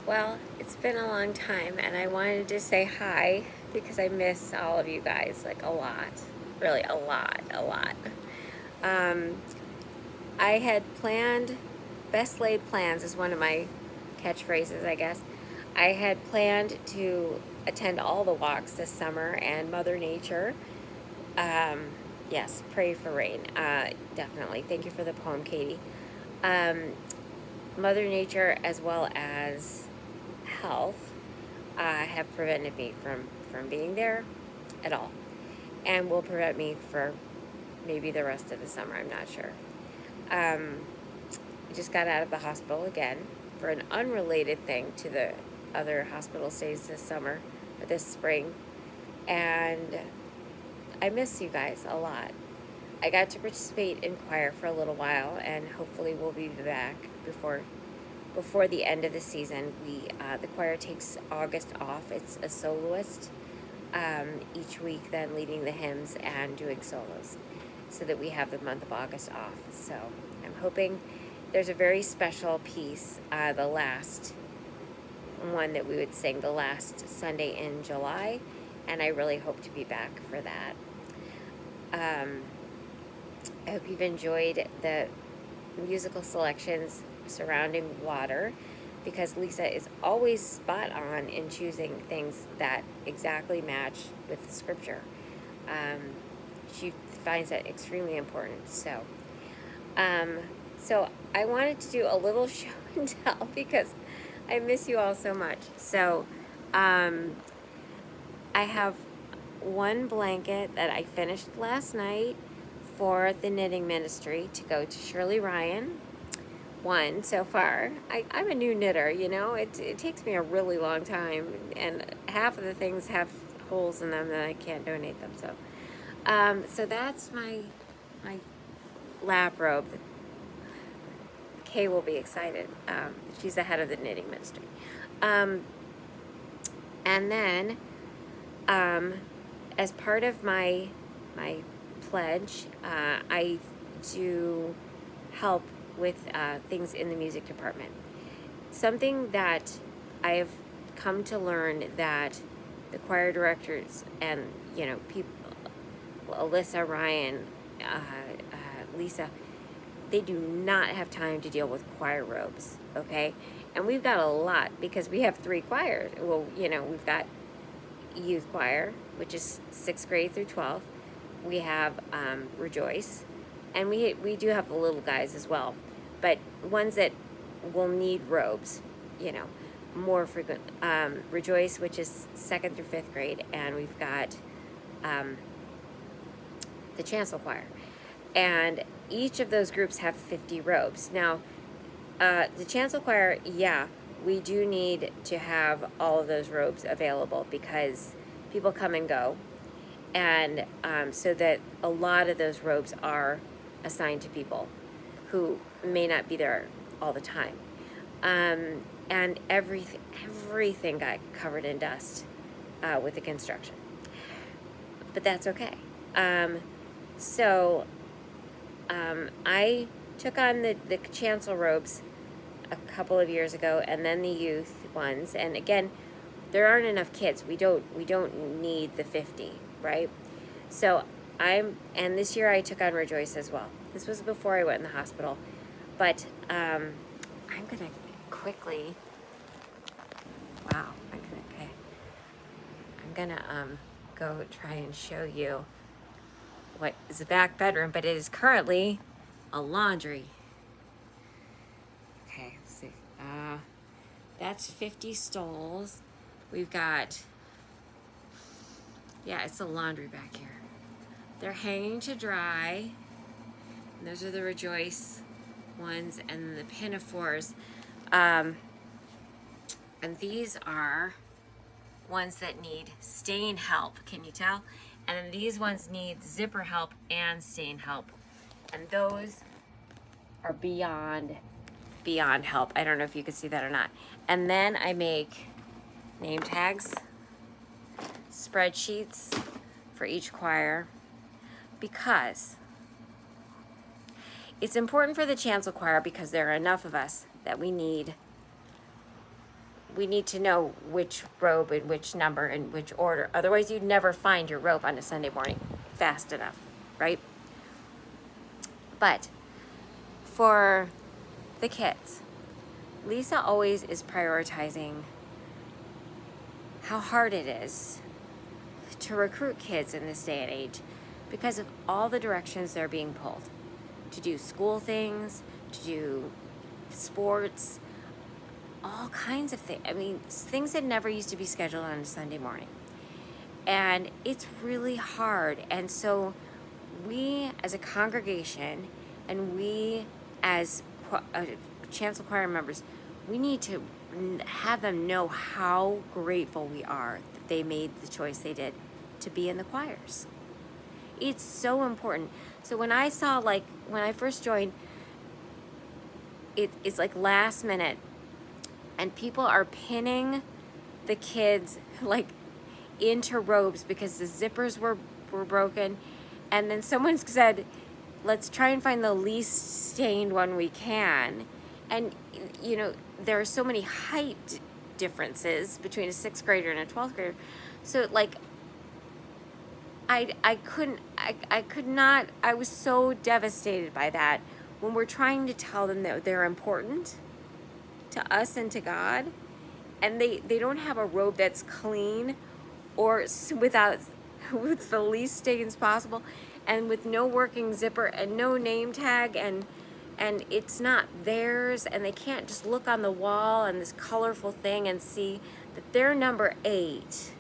Well, it's been a long time, and I wanted to say hi because I miss all of you guys like a lot. Really, a lot, a lot. Um, I had planned, best laid plans is one of my catchphrases, I guess. I had planned to attend all the walks this summer, and Mother Nature. Um, yes, pray for rain. Definitely. Thank you for the poem, Katie. Um, Mother Nature, as well as health, have prevented me from being there at all, and will prevent me for maybe the rest of the summer. I'm not sure. Um, I just got out of the hospital again for an unrelated thing to the other hospital stays this summer or this spring, and I miss you guys a lot. I got to participate in choir for a little while, and hopefully we'll be back before the end of the season. The choir takes August off. It's a soloist each week, then leading the hymns and doing solos, so that we have the month of August off. So I'm hoping there's a very special piece, the last one that we would sing the last Sunday in July, and I really hope to be back for that. I hope you've enjoyed the musical selections surrounding water, because Lisa is always spot on in choosing things that exactly match with the scripture. Um, she finds that extremely important. Um, so I wanted to do a little show and tell because I miss you all so much. So I have one blanket that I finished last night for the knitting ministry to go to Shirley Ryan. One so far. I'm a new knitter, you know. It takes me a really long time, and half of the things have holes in them that I can't donate them. So that's my lap robe. Kay will be excited. She's the head of the knitting ministry. And then, as part of my pledge, I do help with things in the music department. Something that I've come to learn that the choir directors and people, Alyssa, Ryan, Lisa, they do not have time to deal with choir robes. Okay, and we've got a lot because we have 3 choirs. Well, we've got youth choir, which is 6th grade through 12th. We have Rejoice, and we do have the little guys as well, but ones that will need robes, more frequent. Rejoice, which is 2nd through 5th grade, and we've got the chancel choir, and each of those groups have 50 robes. Now, the chancel choir, yeah, we do need to have all of those robes available because people come and go, and so that a lot of those robes are assigned to people who may not be there all the time. And everything got covered in dust with the construction, but that's okay. I took on the chancel robes a couple of years ago, and then the youth ones. And again, there aren't enough kids. We don't need the 50, right? So and this year I took on Rejoice as well. This was before I went in the hospital, but I'm gonna quickly. Wow. Okay. I'm gonna go try and show you what is the back bedroom, but it is currently a laundry. Okay, let's see. That's 50 stoles. We've got, yeah, it's a laundry back here. They're hanging to dry. And those are the Rejoice ones, and the Pinafores. And these are ones that need stain help. Can you tell? And then these ones need zipper help and stain help. And those are beyond help. I don't know if you can see that or not. And then I make name tags, spreadsheets for each choir, because it's important for the chancel choir because there are enough of us that we need we need to know which robe and which number and which order. Otherwise, you'd never find your robe on a Sunday morning fast enough, right? But for the kids, Lisa always is prioritizing how hard it is to recruit kids in this day and age because of all the directions they're being pulled to do school things, to do sports, all kinds of things. I mean, things that never used to be scheduled on a Sunday morning. And it's really hard. And so we as a congregation and we as chancel choir members, we need to have them know how grateful we are that they made the choice they did to be in the choirs. It's so important. So when I saw, like, when I first joined, it's like last minute, and people are pinning the kids like into robes because the zippers were broken. And then someone said, let's try and find the least stained one we can. And, you know, there are so many height differences between a 6th grader and a 12th grader. So, like, I could not, I was so devastated by that when we're trying to tell them that they're important to us and to God, and they don't have a robe that's clean or with the least stains possible, and with no working zipper and no name tag, and it's not theirs, and they can't just look on the wall and this colorful thing and see that they're number 8,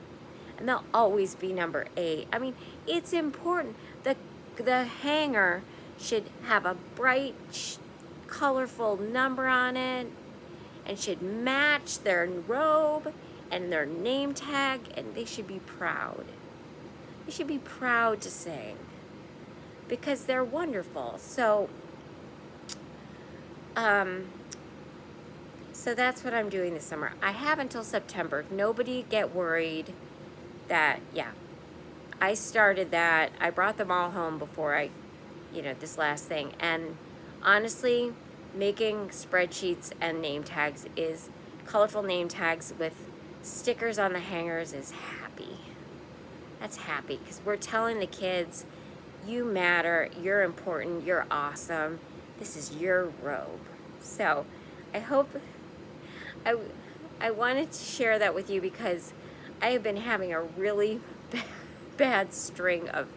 and they'll always be number 8. I mean, it's important. The hanger should have a bright, colorful number on it, and should match their robe and their name tag, and they should be proud. They should be proud to sing because they're wonderful. So that's what I'm doing this summer. I have until September. Nobody get worried that, yeah, I started that. I brought them all home before this last thing. And honestly, making spreadsheets and name tags colorful name tags with stickers on the hangers is happy. That's happy because we're telling the kids, you matter, you're important, you're awesome. This is your robe. So I hope, I wanted to share that with you because I have been having a really bad string of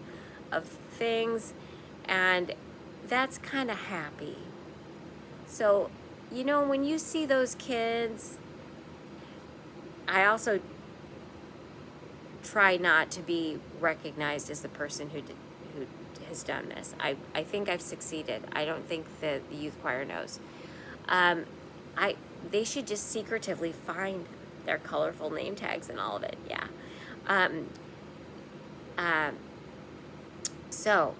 things, and that's kind of happy. So, when you see those kids, I also try not to be recognized as the person who has done this. I think I've succeeded. I don't think the youth choir knows. They should just secretively find their colorful name tags and all of it. Yeah. So,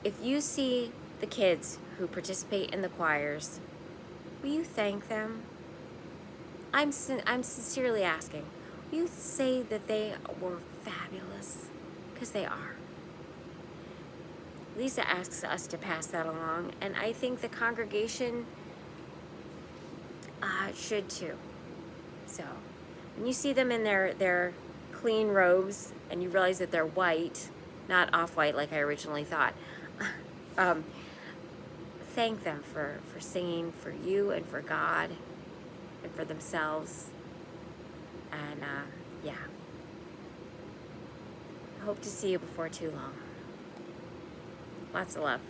if you see the kids who participate in the choirs, will you thank them? I'm sincerely asking. Will you say that they were fabulous? Because they are. Lisa asks us to pass that along, and I think the congregation should too. So, when you see them in their clean robes, and you realize that they're white, not off-white like I originally thought, thank them for singing for you and for God and for themselves. And yeah, I hope to see you before too long. Lots of love.